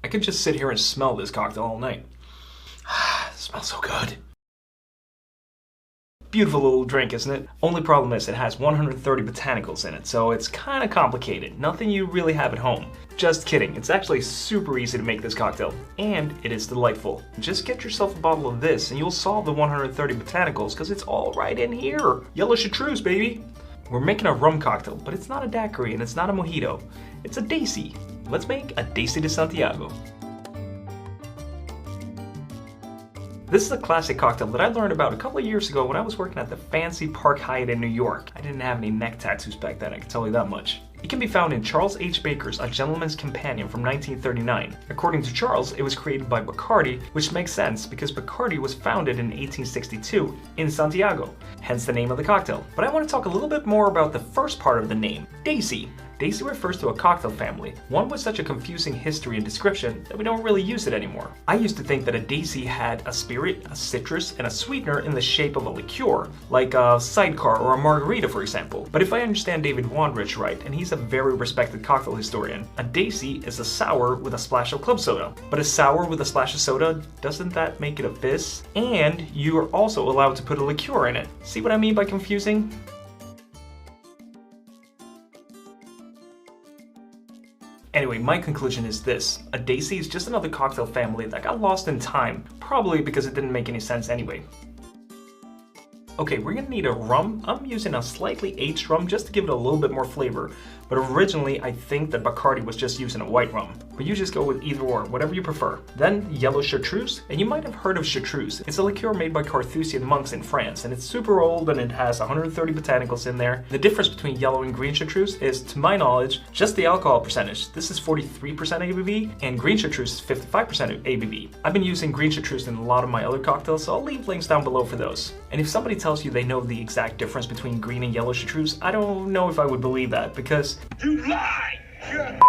I could just sit here and smell this cocktail all night. It smells so good. Beautiful little drink, isn't it? Only problem is it has 130 botanicals in it, so it's kind of complicated. Nothing you really have at home. Just kidding, it's actually super easy to make this cocktail, and it is delightful. Just get yourself a bottle of this and you'll solve the 130 botanicals because it's all right in here. Yellow Chartreuse, baby! We're making a rum cocktail, but it's not a daiquiri and it's not a mojito. It's a Daisy. Let's make a Daisy de Santiago. This is a classic cocktail that I learned about a couple of years ago when I was working at the fancy Park Hyatt in New York. I didn't have any neck tattoos back then, I can tell you that much. It can be found in Charles H. Baker's A Gentleman's Companion from 1939. According to Charles, it was created by Bacardi, which makes sense because Bacardi was founded in 1862 in Santiago, hence the name of the cocktail. But I want to talk a little bit more about the first part of the name, Daisy. Daisy refers to a cocktail family, one with such a confusing history and description that we don't really use it anymore. I used to think that a Daisy had a spirit, a citrus, and a sweetener in the shape of a liqueur, like a sidecar or a margarita for example. But if I understand David Wondrich right, and he's a very respected cocktail historian, a Daisy is a sour with a splash of club soda. But a sour with a splash of soda, doesn't that make it a fizz? And you are also allowed to put a liqueur in it. See what I mean by confusing? Anyway, my conclusion is this. A Daisy is just another cocktail family that got lost in time, probably because it didn't make any sense anyway. Okay, we're gonna need a rum. I'm using a slightly aged rum just to give it a little bit more flavor, but originally I think that Bacardi was just using a white rum. But you just go with either or, whatever you prefer. Then yellow Chartreuse, and you might have heard of Chartreuse. It's a liqueur made by Carthusian monks in France, and it's super old and it has 130 botanicals in there. The difference between yellow and green Chartreuse is, to my knowledge, just the alcohol percentage. This is 43% ABV, and green Chartreuse is 55% ABV. I've been using green Chartreuse in a lot of my other cocktails, so I'll leave links down below for those. And if somebody tells you they know the exact difference between green and yellow Chartreuse, I don't know if I would believe that, because you lie! You're a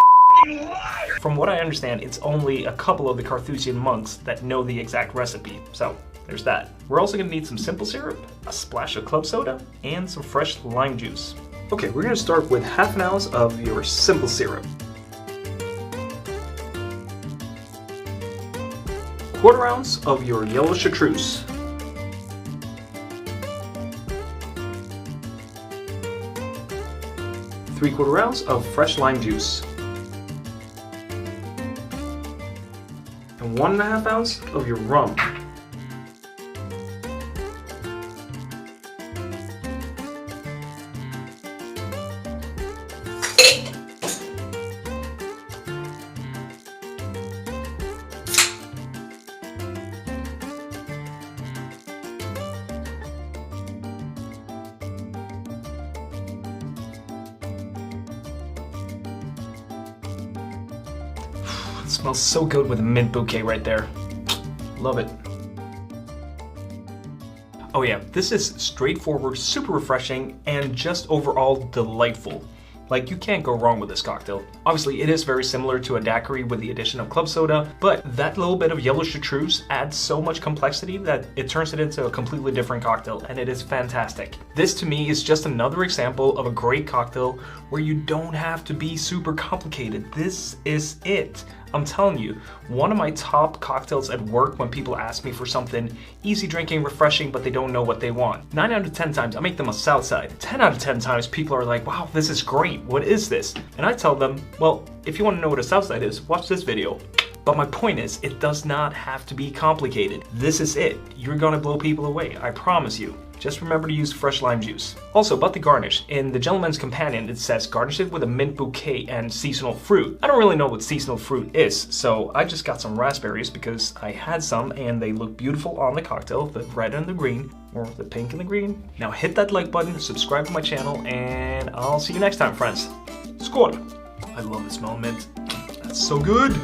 liar! From what I understand, it's only a couple of the Carthusian monks that know the exact recipe, so there's that. We're also gonna need some simple syrup, a splash of club soda, and some fresh lime juice. Okay, we're gonna start with half an ounce of your simple syrup, 1/4 ounce of your yellow Chartreuse, 3/4 ounce of fresh lime juice, and 1.5 ounce of your rum. It smells so good with a mint bouquet right there. Love it. Oh yeah, this is straightforward, super refreshing, and just overall delightful. Like, you can't go wrong with this cocktail. Obviously, it is very similar to a daiquiri with the addition of club soda, but that little bit of yellow Chartreuse adds so much complexity that it turns it into a completely different cocktail, and it is fantastic. This, to me, is just another example of a great cocktail where you don't have to be super complicated. This is it. I'm telling you, one of my top cocktails at work when people ask me for something easy drinking, refreshing, but they don't know what they want. 9 out of 10 times, I make them a Southside. 10 out of 10 times, people are like, wow, this is great. What is this? And I tell them, well, if you want to know what a Southside is, watch this video. But my point is, it does not have to be complicated. This is it. You're gonna blow people away, I promise you. Just remember to use fresh lime juice. Also, about the garnish, in The Gentleman's Companion it says garnish it with a mint bouquet and seasonal fruit. I don't really know what seasonal fruit is, so I just got some raspberries because I had some and they look beautiful on the cocktail, the red and the green, or the pink and the green. Now hit that like button, subscribe to my channel, and I'll see you next time, friends. Skål! I love the smell of mint. That's so good!